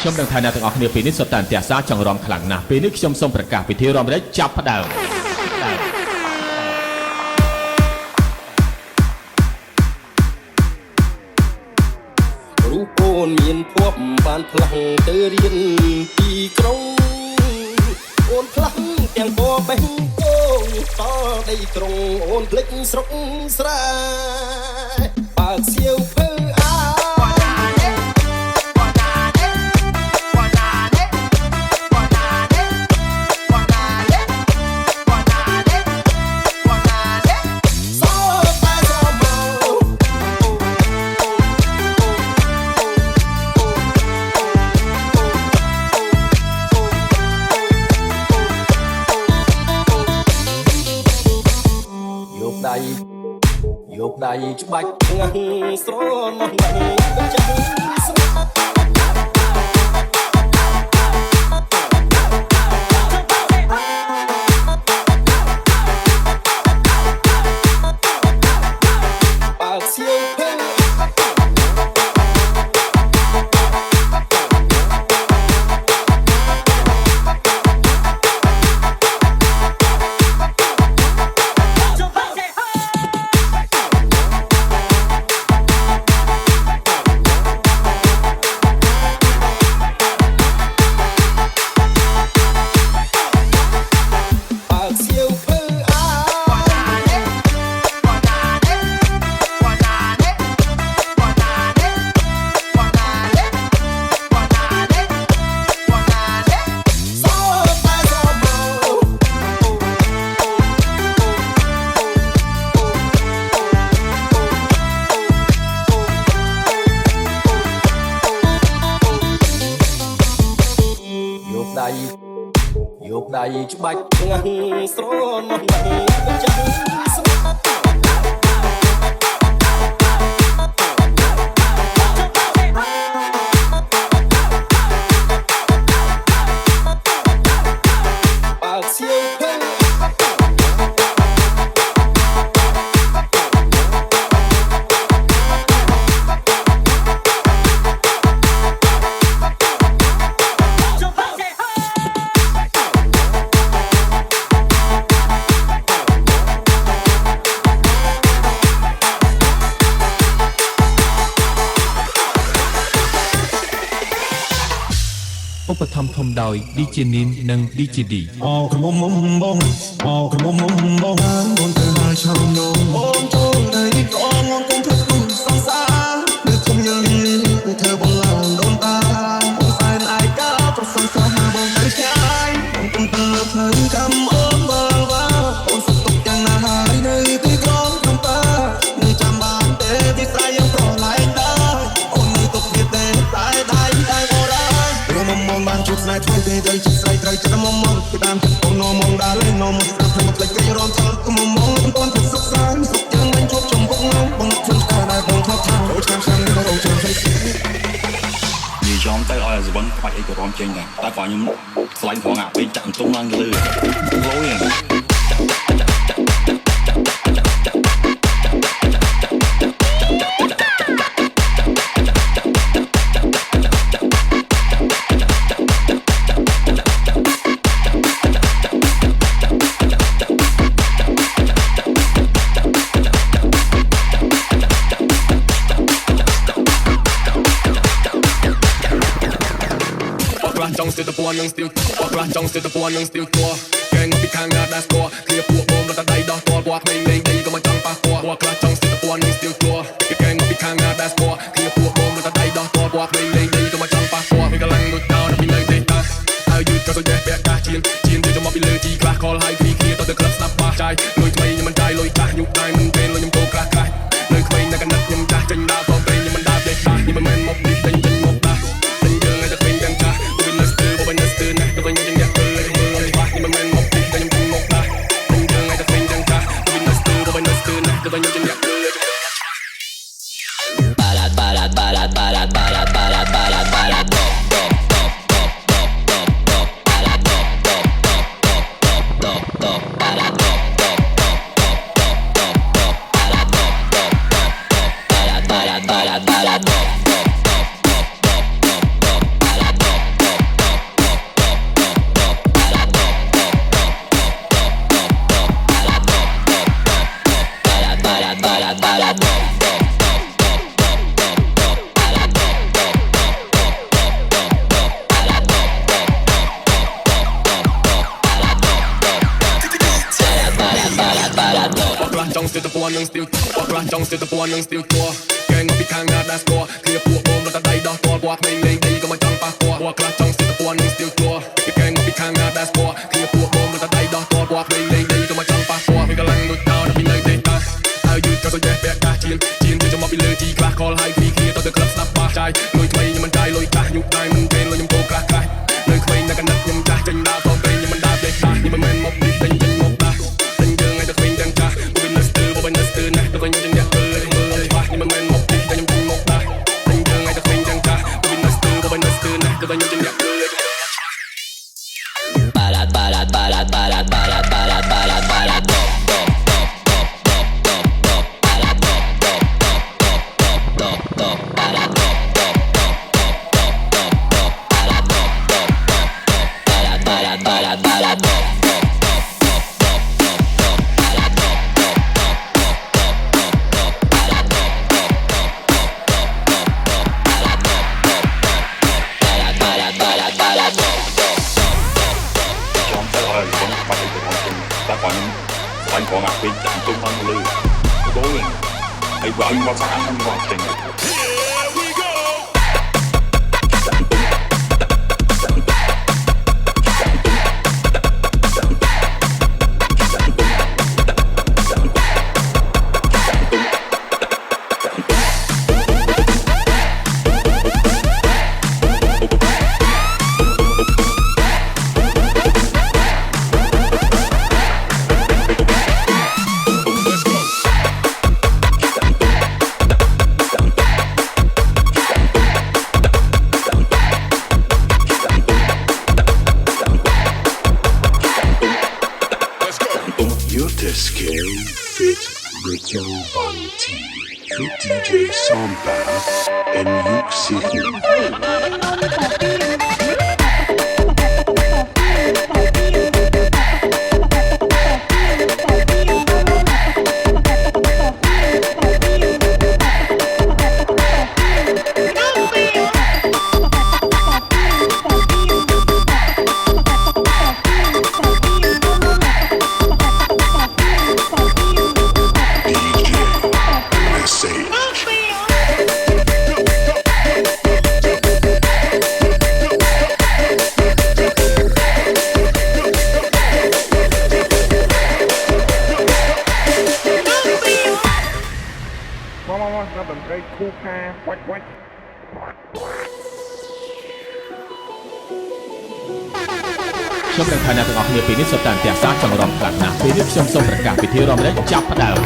ខ្ញុំនឹងថាអ្នកទាំងអស់គ្នាពេលនេះសុទ្ធតែអន្ទះសារចង់រំខ្លាំងណាស់ពេលនេះខ្ញុំសូមប្រកាសពិធីរំលែកចាប់ផ្ដើមរូបអូនមានភពបានផ្លាស់ទៅរៀនពីក្រុងអូនផ្លាស់ទាំងបបេះគោតដីក្រុងអូនភ្លេចស្រុកស្រែបើកសៀវភៅយកដៃច្បាច់ងាស់ស្រណោះណាស់ចាំស្រាបើកសៀវភៅយកដៃច្បាច់ងាស់ស្រណោះណាស់ចាំស្រាបើកសៀវភៅឧបត្ថម្ភធំដោយ DJ Nin និង DJ D អូក្រមុំមុំបងអូក្រមុំមុំបងអូនទៅហើយឆោមនោមអូនចូលទៅកងអូនគុំធ្វើគុំសង្សារនៅគុំយើងគឺធ្វើបងឡើងដូនតាអូនសែនអាយកាប្រសងស្រស់មកបងទៅឆ្ងាយអូនគុំទៅផ្លូវកម្មអូនបើវ៉ាអូនសុខទុកយ៉ាងណាហើយនៅទីក្រុងក្នុងតានៅចាំបានទេទីស្រ័យយើងប្រឡែងដែរអូននៅទុកទៀតទេតែដៃតែអូនមុំបានជួបស្នេហ៍ធ្វើទេទៅជាស្រីត្រូវចិត្តមុំមុំពីតាមចិត្តបងនោមងដើរលេងនោមស្រាប់ខ្ញុំផ្លេចគេរំចូលគុំមុំមិនទាន់ទៅសុខសាន្តសុខយើងមិនជួបជុំពុកនោមបងខ្ញុំស្គាល់ដែរបងធ្លាប់ថាអូឆ្នាំឆ្នាំនេះបងចាំស្រីនិយាយចំទៅឲ្យអាសវណ្ណខ្វាច់អីក៏រំចេញដែរតែគាត់ខ្ញុំស្លាញ់ផងអាពេលចាក់តុងឡើងទៅលើលយចង់ស្ទើរតពួននឹងស្ទៀវអស់ខ្លះចង់ស្ទើរតពួននឹងស្ទៀវទួកែងមកពីខាងណាដាស់ស្គរគ្នាពួកបងរត់ដៃដោះតពណ៌ក្មេងលេងដីក៏មិនចង់ប៉ះពណ៌អស់ខ្លះចង់ស្ទើរតពួននឹងស្ទៀវទួកែងមកពីខាងណាដាស់ស្គរគ្នាពួកបងរត់ដៃដោះតពណ៌ក្មេងលេងដីក៏មិនចង់ប៉ះពណ៌ពេលកម្លាំងលុយតោដល់ពីនៅទេតាហើយយឺតក៏សុយតែពាក់កាសជៀនទៅមកពីលើជីខ្លះខលហើយគ្នាគ្នាទៅក្លឹបស្ដាប់បាសចាយលុយថ្មីខ្ញុំមិនចាយលុយចាស់យុគដែរមិនពេលលុយខ្ញុំតោខ្លះនៅក្មេងនៅកណ្ដិតខ្ញុំចាស់ចេញដើរផងពេលខ្ញុំមិនដើរទេខ្លះនេះមិនមែនមកនេះចេញមកដាស់ពេញយើងឲ្យតែពេញទាំងចាស់ទៅនៅស្ទើបបិញនៅស្ទើណាស់ទៅវិញយើងយ៉ាក់ទៅមើលឲ្យបាស់នេះមិនមែនមកនេះតែខ្ញុំមកដាស់ពេញយើងឲ្យតែពេញទាំងចាស់ទៅនៅស្ទើបបិញនៅស្ទើណាស់ទៅវិញយើងយ៉ាក់ទៅBarat barat barat barat barat barat barat barat dop dop dop dop dop dop dop barat dop dop dop dop dop dop dop barat ួននឹងស្ទៀវអស់ខ្លះចង់ស្ទៀវតពួននឹងស្ទៀវតួកែងមកពីខាងណាដែរស្គាល់គ្នាពួកបងរត់តែដៃដោះតល់ពួកក្មេងលេងដីក៏មិនចង់ប៉ះពាល់ពួកខ្លះចង់ស្ទៀវតពួននឹងស្ទៀវតួកែងមកពីខាងណាដែរស្គាល់គ្នាពួកបងរត់តែដៃដោះតល់ពួកក្មេងលេងដីក៏មិនចង់ប៉ះពាល់វាកម្លាំងដូចតោដល់ពីនៅទេតាហើយយឺតក៏ទៅយេពាក់កាសជាងទៅមកពីលើជីខ្លះខលហើយពីគ្នាទៅក្លឹបស្ដាប់បាសចាយលុយថ្មីខ្ញុំមិនចាយលុយខ្លះញុកដៃមិនពេលលុយខ្ញុំពោខ្លះខ្លះនៅក្មេងនៅកណ្ដាប់ខ្ញុំចាស់ចេញដើរតពេលខ្ញុំមិនដើរទេខ្លះនេះមិនមែនមកពីចេញមកដាស់ចេញយើងឲ្យតែក្មេងទាំងចាស់បើនៅស្ទើបើនៅស្ទើណាស់ទៅវិញខ្ញុំអ្នកធ្វើមើលខ្លះនេះមិនមែនមកពីតែខ្ញុំចេញមកដាស់ចេញយើងឲ្យតែក្មេងទាំងចាស់បើនៅស្ទើបើនៅស្ទើណាស់ទៅវិញខ្ញុំអ្នកធ្វើBarat barat barat barat barat barat barat barat dop dop dop dop dop dop dop barat dop dop dop dop dop dop barat dop dop dop dop dop dop barat dop dop dop dop barat barat barat barat dop dop dop dop dop dop dop barat dop dop dop dop dop dop dop barat dop dop dop dop dop dop dop barat dop dop dop dop barat barat barat barat dop dop trong cái là con bắt được con chim ta còn còn ngạc bị chạm tung hơn lư bố liền ai vợ anh qua sáng anh qua tình Your disco fit Rico Banti, fit DJ Samba, and Yuk City. Khu kha quách quách ខ្ញុំនឹងថាអ្នកទាំងអស់គ្នាពេលនេះសុទ្ធតែផ្ទះសាចង់រំខ្លាំងណាស់ពេលនេះខ្ញុំសូមប្រកាសពិធីរំលែកចាប់ផ្ដើម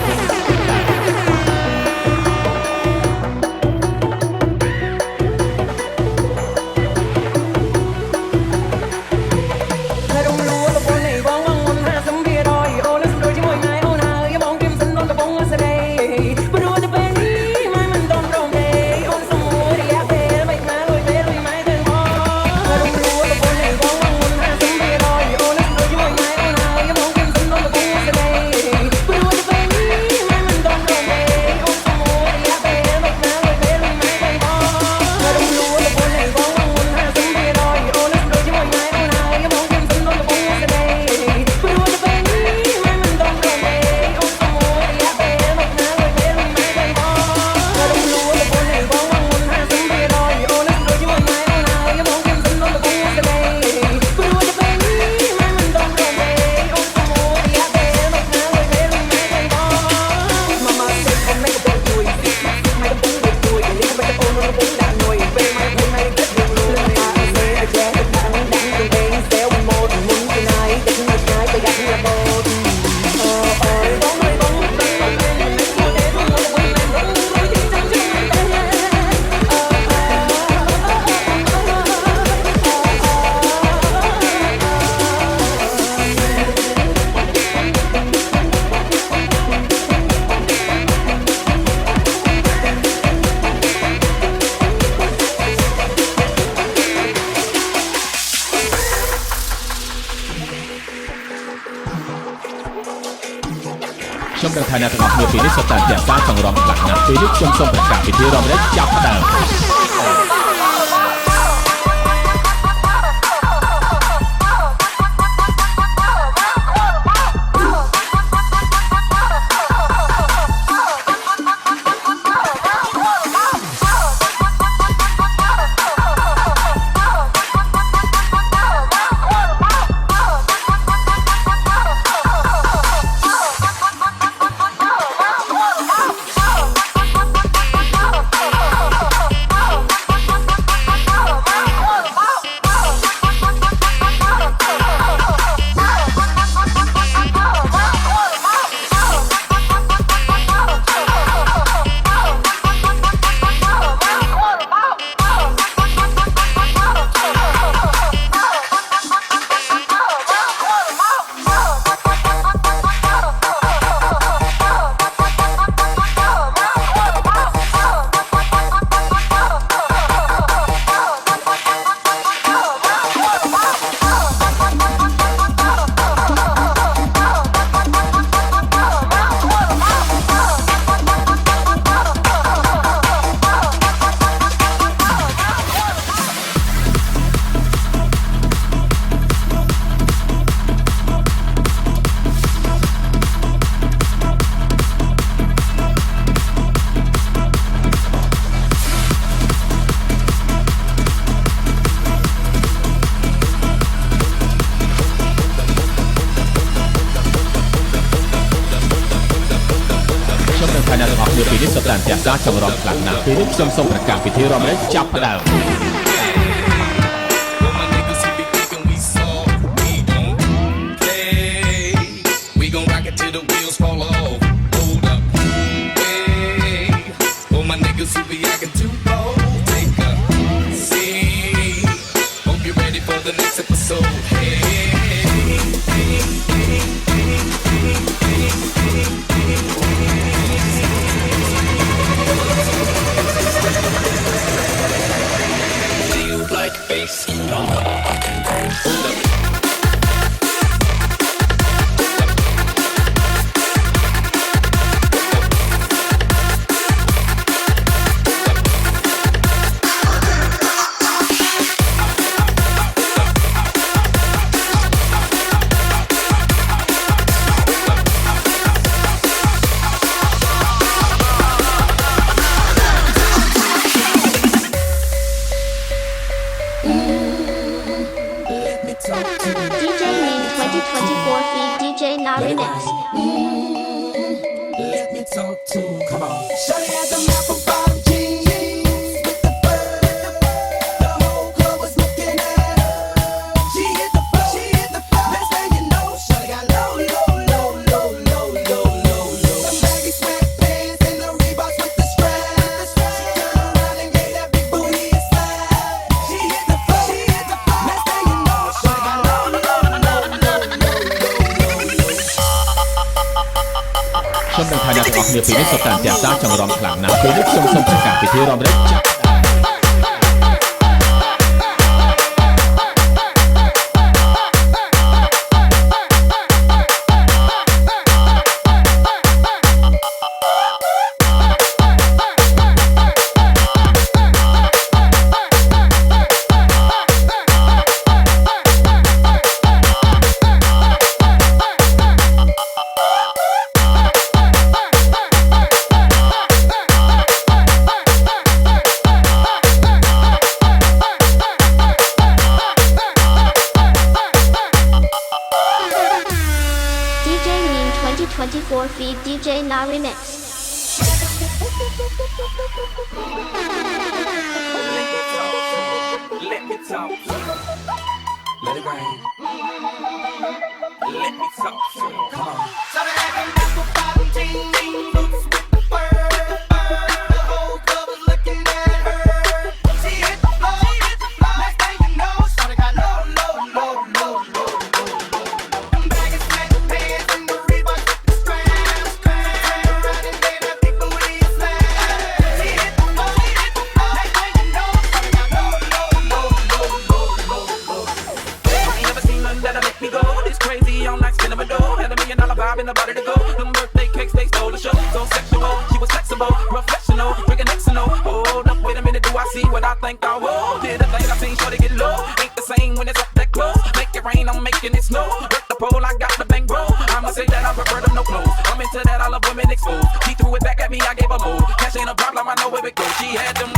ខ្ញុំដឹងថាអ្នកទាំងអស់គ្នាពេលនេះសុទ្ធតែផ្ទះសារចង់រំខ្លាំងណាស់ពេលនេះខ្ញុំសូមប្រកាសពិធីរំលែកចាប់ផ្ដើម Hãy subscribe cho kênh Ghiền Mì Gõ để không bỏ lỡ តែនទាំងការចងរំខ្លាំងណាស់ពេលនេះខ្ញុំសូមប្រកាសពិធីរំលែកចាប់ផ្ដើម For my niggas who be thinking we soft, we don't play. We gon' rock it till the wheels fall off. Hold up, hey. For my niggas who be acting too bold, take a seat. Hope you're ready for the next episode. Hey. Feel like bass. Hold up. DJ Name 2024 feed DJ Na Remix. Let me talk to him. Come on. Shawty had them apple bottom jeans with the bird. The whole club was looking at her. She hit the floor. Next thing you know, shawty got low. Some baggy sweatpants and the Reeboks with the straps. She turned around and gave that big booty a slap. She hit the floor. Next thing you know, shawty got low. ខ្ញុំនឹងថាអ្នកទាំងអស់គ្នាពេលនេះសុទ្ធតែទាំងការចងរំខ្លាំងណាស់ពេលនេះខ្ញុំសូមប្រកាសពិធីរំលែកចាប់ DJ Name 2024 feed DJ Na Remix. Let me talk to you. Let it rain. Let me talk to you. Come on. Shawty had them apple bottom jeans, boots with the bird. The whole club was looking at her. She hit the floor. Next thing you know, shawty got low. Them baggy sweatpants and the Reeboks with the straps. Turned around and gave that big booty a slap. She hit the floor. Next thing you know, shawty got low. I ain't never seen nothing that'll make me go this crazy all night, spinning my dough. Had $1 million vibe in the body to go. Them birthday cakes, they stole the show. So sexual, she was flexible, professional, drinking Xano. Hold up, wait a minute, do I see what I think I will? Did a thing I seen, sure to get low. Ain't the same when it's up that close. Make it rain, I'm making it snow. Work the pole, I got the bang bro. I'ma say that I prefer them no clothes. I'm into that, I love women exposed. She threw it back at me, I gave her more. Cash ain't a problem, I know where it goes. She had them